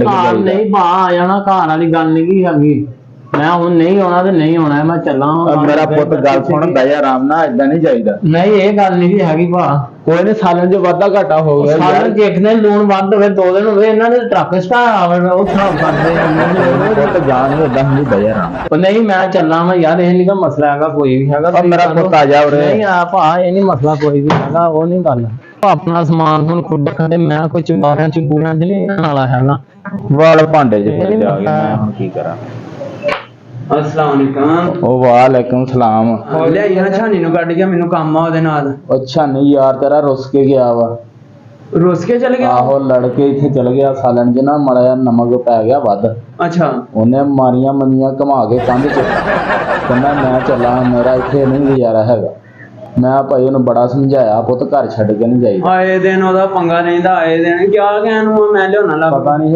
ਘਰ ਨਹੀਂ ਭਾ ਆ ਜਾਣਾ, ਘਰ ਵਾਲੀ ਗੱਲ ਨਹੀਂ ਕੀ ਹੈਗੀ। ਮੈਂ ਹੁਣ ਨਹੀਂ ਆਉਣਾ ਤੇ ਨਹੀਂ ਆਉਣਾ, ਮੈਂ ਚੱਲਾਂ। ਮੇਰਾ ਪੁੱਤ ਗੱਲ ਸੁਣ, ਬਹਿ ਜਾ ਆਰਾਮ ਨਾਲ, ਏਦਾਂ ਨਹੀਂ ਜਾਈਦਾ। ਨਹੀਂ ਇਹ ਗੱਲ ਨਹੀਂ ਹੈਗੀ ਭਾ। ਕੋਈ ਨਹੀਂ, ਸਾਲਾਂ ਚ ਵਾਧਾ ਘਾਟਾ ਹੋ ਗਿਆ ਸਾਲ ਦੇਖਦੇ ਲੂਣ ਵੱਧ ਹੋਵੇ 2 ਦਿਨ ਹੋਵੇ, ਇਹਨਾਂ ਦੇ ਟਰੱਕ ਸਟਾਰ ਆਵੇ ਉਹ ਹਿਸਾਬ ਕਰਦੇ ਪੁੱਤ ਜਾਣ ਨਹੀਂ, ਏਦਾਂ ਨਹੀਂ, ਬਹਿ ਜਾ ਆਰਾਮ ਨਾਲ। ਉਹ ਨਹੀਂ ਮੈਂ ਚੱਲਾਂ ਮੈਂ ਯਾਰ, ਇਹ ਨਹੀਂ ਦਾ ਮਸਲਾ ਹੈਗਾ ਕੋਈ ਵੀ ਹੈਗਾ। ਮੇਰਾ ਪੁੱਤ ਆ ਜਾ ਉਰੇ। ਨਹੀਂ ਆ ਭਾ, ਇਹ ਨਹੀਂ ਮਸਲਾ ਕੋਈ ਵੀ ਹੈਗਾ, ਉਹ ਨਹੀਂ ਗੱਲ। ਆਪਣਾ ਸਮਾਨ ਹੁਣ ਖੁਦ ਰੱਖਦੇ, ਮੈਂ ਕੋਈ ਚੁਬਾਰਿਆਂ ਚ ਬੂਰਿਆਂ ਚ ਨਹੀਂ ਵਾਲਾ ਹੈਗਾ। ਵਾਲ ਭਾਂਡੇ ਚ ਫਿਰ ਜਾ ਕੇ ਮੈਂ ਹੁਣ ਕੀ ਕਰਾਂ। अस्सलाम वालेकुम। ਉਹ ਵਾਲੇਕੁਮ ਸਲਾਮ। ਹੋ ਲਿਆ ਯਾਰ, ਛਾਨੀ ਨੂੰ ਕੱਢ ਗਿਆ, ਮੈਨੂੰ ਕੰਮ ਆ ਉਹਦੇ ਨਾਲ। ਅੱਛਾ ਨਹੀਂ ਯਾਰ, ਤੇਰਾ ਰੁੱਸ ਕੇ ਗਿਆ ਵਾ। ਰੁੱਸ ਕੇ ਚਲ ਗਿਆ? ਆਹੋ, ਲੜ ਕੇ ਇੱਥੇ ਚਲ ਗਿਆ। ਸਾਲਣ ਚ ਨਾ ਮਾੜਾ ਜਿਹਾ ਨਮਕ ਪੈ ਗਿਆ ਵੱਧ। ਅੱਛਾ। ਉਹਨੇ ਮਾਰੀਆਂ ਮੰਨੀਆਂ ਘੁਮਾ ਕੇ ਕੰਧ ਚ, ਕਹਿੰਦਾ ਮੈਂ ਚੱਲਾਂ, ਮੇਰਾ ਇੱਥੇ ਨਹੀਂ ਗੁਜ਼ਾਰਾ ਹੈਗਾ। ਮੈਂ ਭਾਈ ਉਹਨੂੰ ਬੜਾ ਸਮਝਾਇਆ, ਪੁੱਤ ਘਰ ਛੱਡ ਕੇ ਨਹੀਂ ਜਾਈਦਾ। ਆਏ ਦਿਨ ਉਹਦਾ ਪੰਗਾ ਲੈਂਦਾ, ਆਏ ਦਿਨ ਕਿਆ ਕਹਿਣ ਨੂੰ ਮੈਂ ਲਿਆਉਣਾ ਲੱਗ ਪਤਾ ਨਹੀਂ